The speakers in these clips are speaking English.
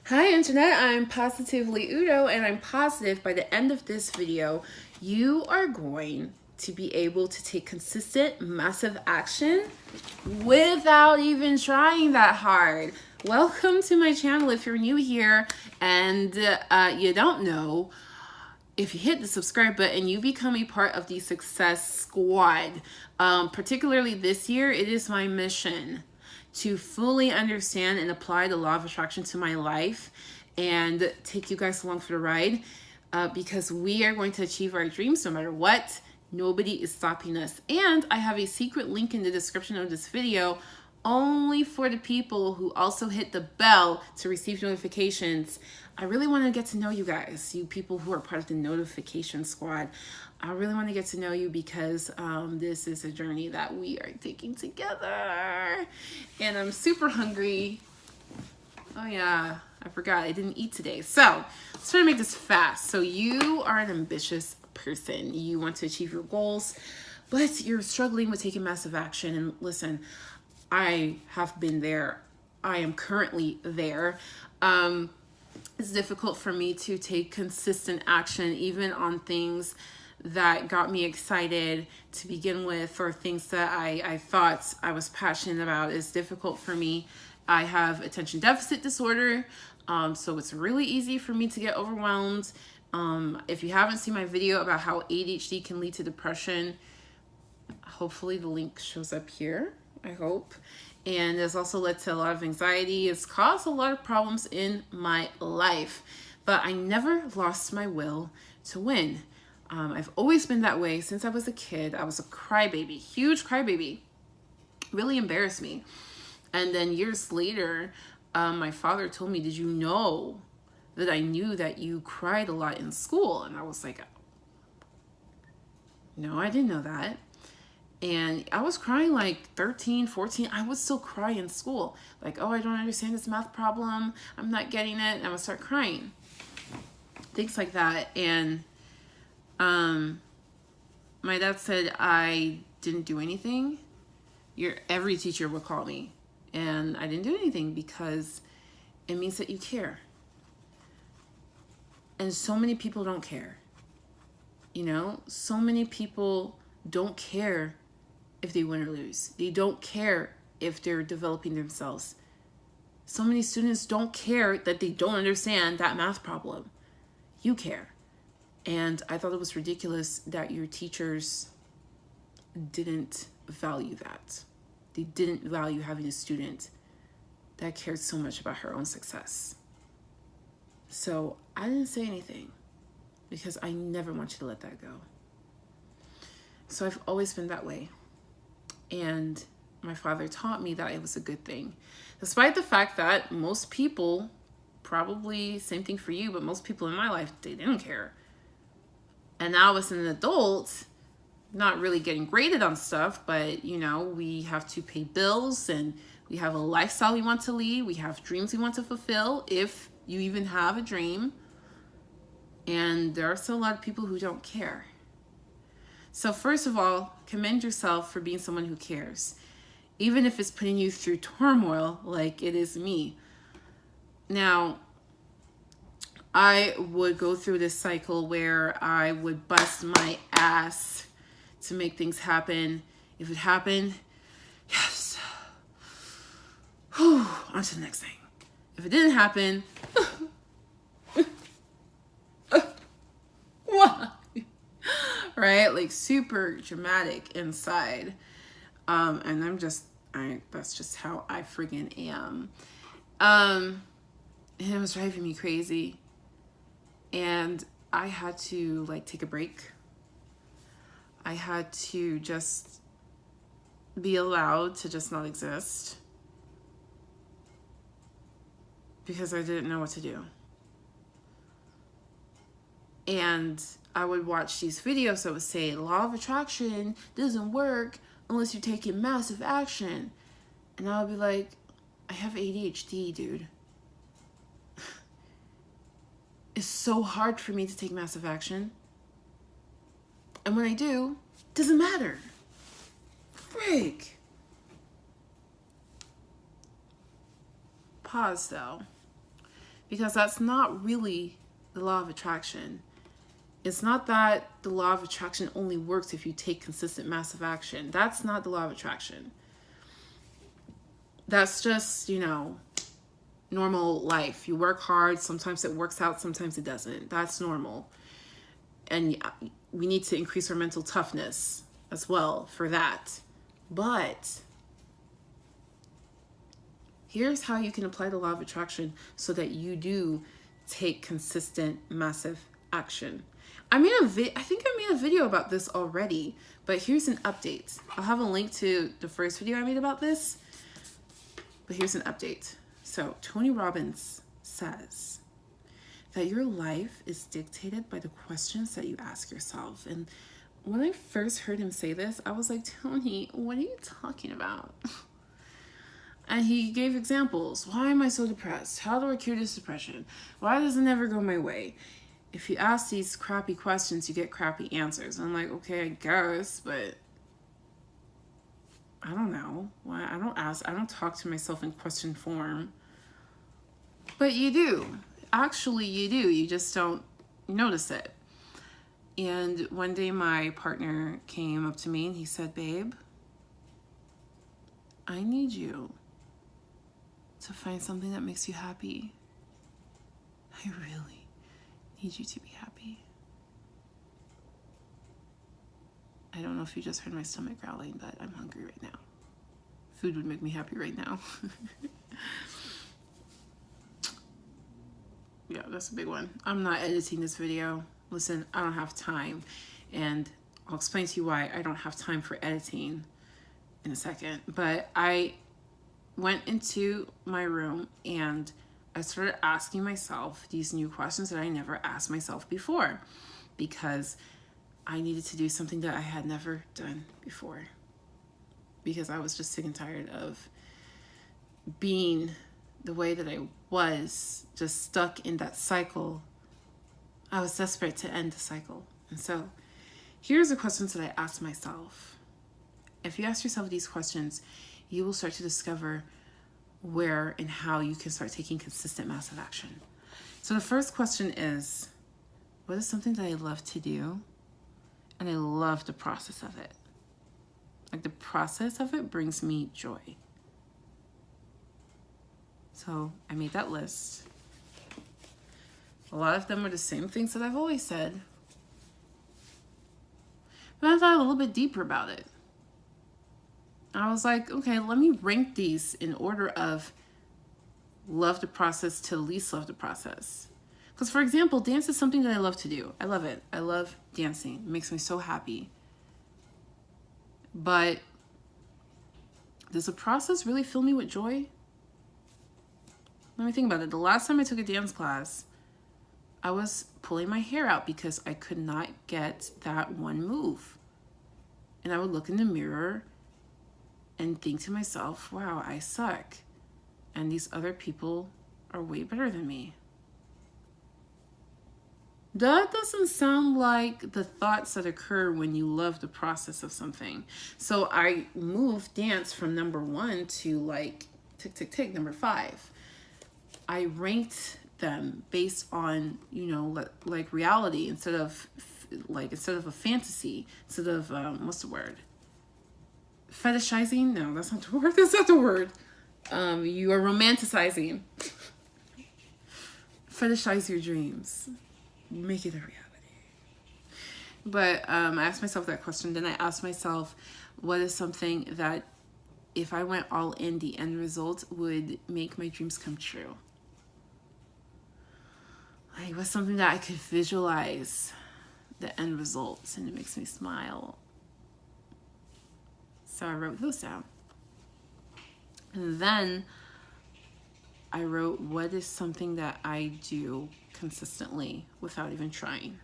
Hi Internet, I'm Positively Udo, and I'm positive by the end of this video, you are going to be able to take consistent, massive action without even trying that hard. Welcome to my channel if you're new here and you don't know. If you hit the subscribe button, you become a part of the success squad. Particularly this year, it is my mission to fully understand and apply the law of attraction to my life and take you guys along for the ride because we are going to achieve our dreams no matter what. Nobody is stopping us. And I have a secret link in the description of this video only for the people who also hit the bell to receive notifications. I really want to get to know you guys, you people who are part of the notification squad. I really want to get to know you because this is a journey that we are taking together. And I'm super hungry. Oh yeah, I forgot I didn't eat today. So let's try to make this fast. So you are an ambitious person. You want to achieve your goals, but you're struggling with taking massive action. And listen, I have been there. I am currently there. It's difficult for me to take consistent action, even on things that got me excited to begin with, or things that I thought I was passionate about. It's difficult for me. I have attention deficit disorder, so it's really easy for me to get overwhelmed. If you haven't seen my video about how ADHD can lead to depression, hopefully the link shows up here, I hope. And it's also led to a lot of anxiety. It's caused a lot of problems in my life, but I never lost my will to win. I've always been that way since I was a kid. I was a crybaby, huge crybaby. Really embarrassed me. And then years later, my father told me, "Did you know that I knew that you cried a lot in school?" And I was like, "No, I didn't know that." And I was crying like 13, 14. I would still cry in school. Like, "Oh, I don't understand this math problem. I'm not getting it." And I would start crying. Things like that. And my dad said I didn't do anything. Every teacher would call me. And I didn't do anything because it means that you care. And so many people don't care. You know, so many people don't care if they win or lose. They don't care if they're developing themselves. So many students don't care that they don't understand that math problem. You care. And I thought it was ridiculous that your teachers didn't value that. They didn't value having a student that cared so much about her own success. So I didn't say anything because I never want you to let that go. So I've always been that way. And my father taught me that it was a good thing. Despite the fact that most people, probably same thing for you, but most people in my life, they didn't care. And now as an adult, not really getting graded on stuff, but you know, we have to pay bills and we have a lifestyle we want to lead. We have dreams we want to fulfill, if you even have a dream. And there are still a lot of people who don't care. So first of all, commend yourself for being someone who cares, even if it's putting you through turmoil like it is me. Now, I would go through this cycle where I would bust my ass to make things happen. If it happened, yes. Whew, on to the next thing. If it didn't happen, why? Right? Like super dramatic inside. And that's just how I friggin' am. And it was driving me crazy. And I had to like take a break. I had to just be allowed to just not exist because I didn't know what to do. And I would watch these videos that would say, law of attraction doesn't work unless you're taking massive action. And I would be like, I have ADHD, dude. It's so hard for me to take massive action. And when I do, it doesn't matter. Frick. Pause though. because that's not really the law of attraction. It's not that the law of attraction only works if you take consistent massive action. That's not the law of attraction. That's just, normal life. You work hard. Sometimes it works out. Sometimes it doesn't. That's normal. And we need to increase our mental toughness as well for that. But here's how you can apply the law of attraction so that you do take consistent massive action. I think I made a video about this already, but here's an update. I'll have a link to the first video I made about this, but here's an update. So Tony Robbins says that your life is dictated by the questions that you ask yourself. And when I first heard him say this, I was like, Tony, what are you talking about? And he gave examples. Why am I so depressed? How do I cure this depression? Why does it never go my way? If you ask these crappy questions, you get crappy answers. I'm like, okay, I guess, but I don't know. Why I don't talk to myself in question form. But you do. Actually, you do. You just don't notice it. And one day my partner came up to me and he said, babe, I need you to find something that makes you happy. I really need you to be happy. I don't know if you just heard my stomach growling, but I'm hungry right now. Food would make me happy right now. Yeah, that's a big one. I'm not editing this video. Listen, I don't have time. And I'll explain to you why I don't have time for editing in a second. But I went into my room and I started asking myself these new questions that I never asked myself before, because I needed to do something that I had never done before, because I was just sick and tired of being the way that I was, just stuck in that cycle. I was desperate to end the cycle. And so here's the questions that I asked myself. If you ask yourself these questions, you will start to discover where and how you can start taking consistent massive action. So the first question is, what is something that I love to do and I love the process of it? Like, the process of it brings me joy. So I made that list. A lot of them are the same things that I've always said, but I thought a little bit deeper about it. I was like, okay, let me rank these in order of love the process to least love the process. Because, for example, dance is something that I love to do. I love it. I love dancing. It makes me so happy. But does the process really fill me with joy? Let me think about it. The last time I took a dance class, I was pulling my hair out because I could not get that one move. And I would look in the mirror and think to myself, wow, I suck. And these other people are way better than me. That doesn't sound like the thoughts that occur when you love the process of something. So I moved dance from number 1 to like tick, tick, tick, number 5. I ranked them based on, like reality instead of a fantasy, instead of, what's the word? Fetishizing? No, that's not the word. That's not the word. You are romanticizing. Fetishize your dreams. Make it a reality. But I asked myself that question. Then I asked myself, what is something that if I went all in, the end result would make my dreams come true? Like, what's something that I could visualize the end results and it makes me smile? So I wrote those down. And then I wrote, what is something that I do consistently without even trying?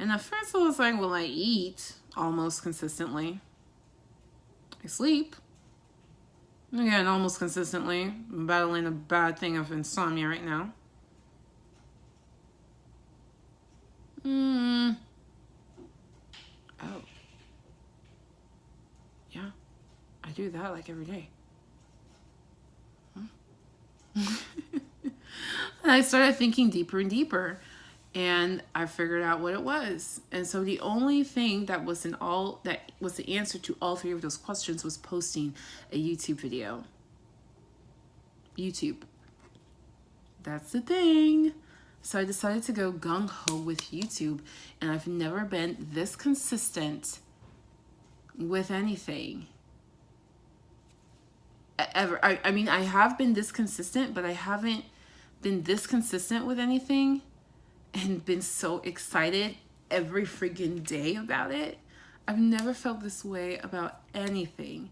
And at first I was like, well, I eat almost consistently. I sleep. Again, almost consistently. I'm battling a bad thing of insomnia right now. Oh. Yeah. I do that like every day. And I started thinking deeper and deeper, and I figured out what it was. And so the only thing that was the answer to all three of those questions was posting a YouTube video. YouTube. That's the thing. So I decided to go gung-ho with YouTube, and I've never been this consistent with anything ever. I mean, I have been this consistent, but I haven't been this consistent with anything and been so excited every freaking day about it. I've never felt this way about anything.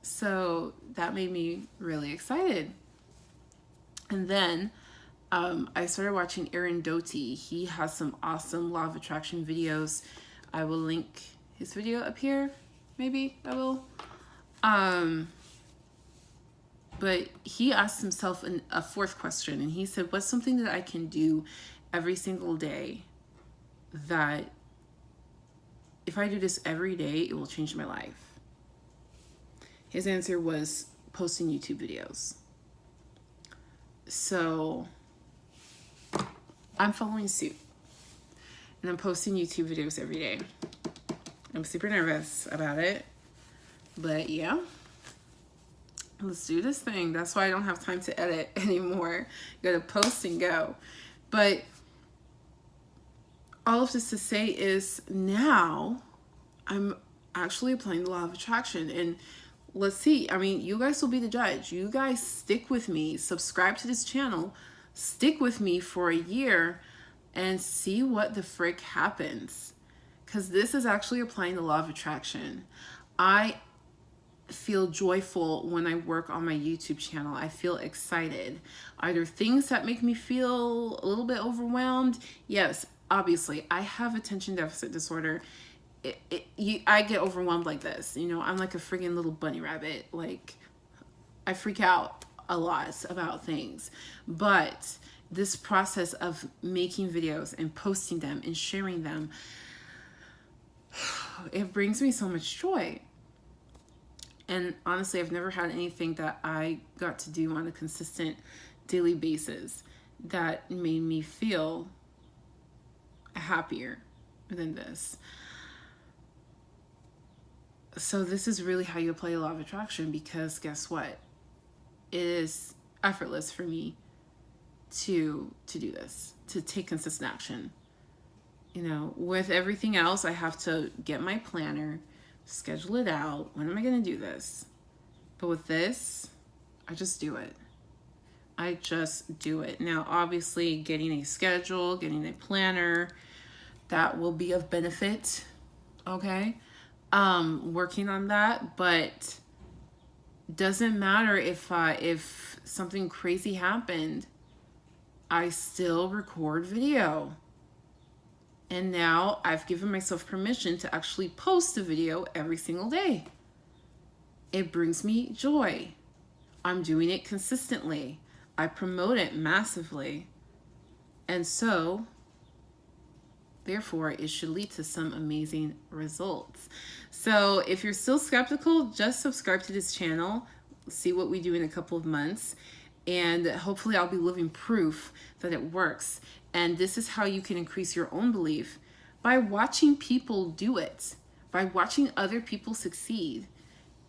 So that made me really excited. And then I started watching Aaron Doty. He has some awesome law of attraction videos. I will link his video up here. Maybe I will. But he asked himself a fourth question, and he said, what's something that I can do every single day that if I do this every day, it will change my life? His answer was posting YouTube videos. So I'm following suit, and I'm posting YouTube videos every day. I'm super nervous about it, but yeah, let's do this thing. That's why I don't have time to edit anymore. Gotta post and go. But all of this to say is now I'm actually applying the law of attraction, and let's see. I mean, you guys will be the judge. You guys stick with me, subscribe to this channel, stick with me for a year, and see what the frick happens. Because this is actually applying the law of attraction. I feel joyful when I work on my YouTube channel. I feel excited. Are there things that make me feel a little bit overwhelmed? Yes, obviously. I have attention deficit disorder. I get overwhelmed like this. You know, I'm like a friggin' little bunny rabbit. Like, I freak out a lot about things. But this process of making videos and posting them and sharing them, it brings me so much joy. And honestly, I've never had anything that I got to do on a consistent daily basis that made me feel happier than this. So this is really how you apply the law of attraction, because guess what? It is effortless for me to do this, to take consistent action. You know, with everything else, I have to get my planner, schedule it out. When am I going to do this? But with this, I just do it. I just do it. Now, obviously, getting a schedule, getting a planner, that will be of benefit. Okay? Working on that, but doesn't matter if something crazy happened, I still record video. And now I've given myself permission to actually post a video every single day. It brings me joy. I'm doing it consistently. I promote it massively. And so, therefore, it should lead to some amazing results. So if you're still skeptical, just subscribe to this channel. See what we do in a couple of months. And hopefully I'll be living proof that it works. And this is how you can increase your own belief, by watching people do it, by watching other people succeed.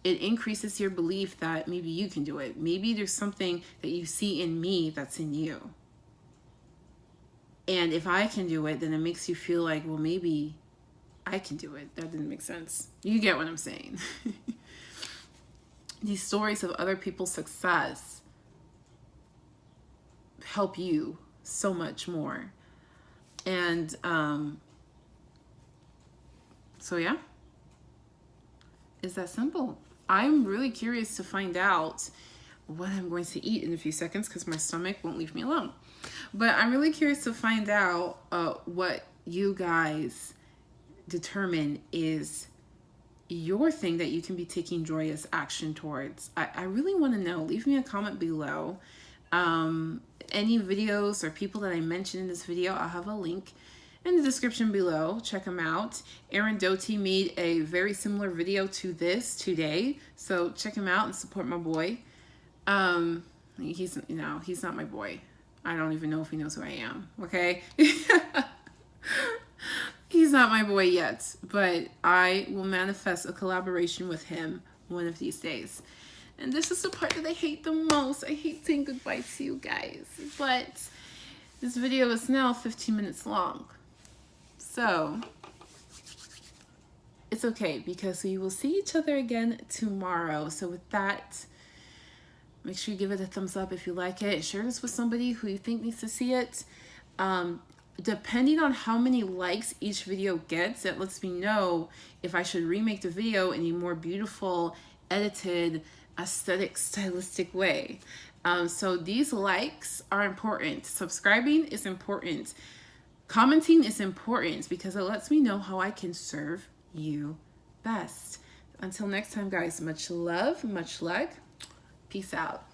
It increases your belief that maybe you can do it. Maybe there's something that you see in me that's in you. And if I can do it, then it makes you feel like, well, maybe I can do it. That didn't make sense. You get what I'm saying. These stories of other people's success help you so much more. And so yeah, it's that simple. I'm really curious to find out what I'm going to eat in a few seconds, because my stomach won't leave me alone. But I'm really curious to find out what you guys determine is your thing that you can be taking joyous action towards. I really want to know. Leave me a comment below. Any videos or people that I mentioned in this video, I'll have a link in the description below. Check him out. Aaron Doty made a very similar video to this today, so check him out and support my boy. He's not my boy. I don't even know if he knows who I am. Okay. He's not my boy yet, but I will manifest a collaboration with him one of these days. And this is the part that I hate the most. I hate saying goodbye to you guys, but this video is now 15 minutes long. So it's okay, because we will see each other again tomorrow. So with that, make sure you give it a thumbs up if you like it. Share this with somebody who you think needs to see it. Depending on how many likes each video gets, that lets me know if I should remake the video in a more beautiful, edited, aesthetic, stylistic way. So these likes are important. Subscribing is important. Commenting is important, because it lets me know how I can serve you best. Until next time, guys, much love, much luck. Peace out.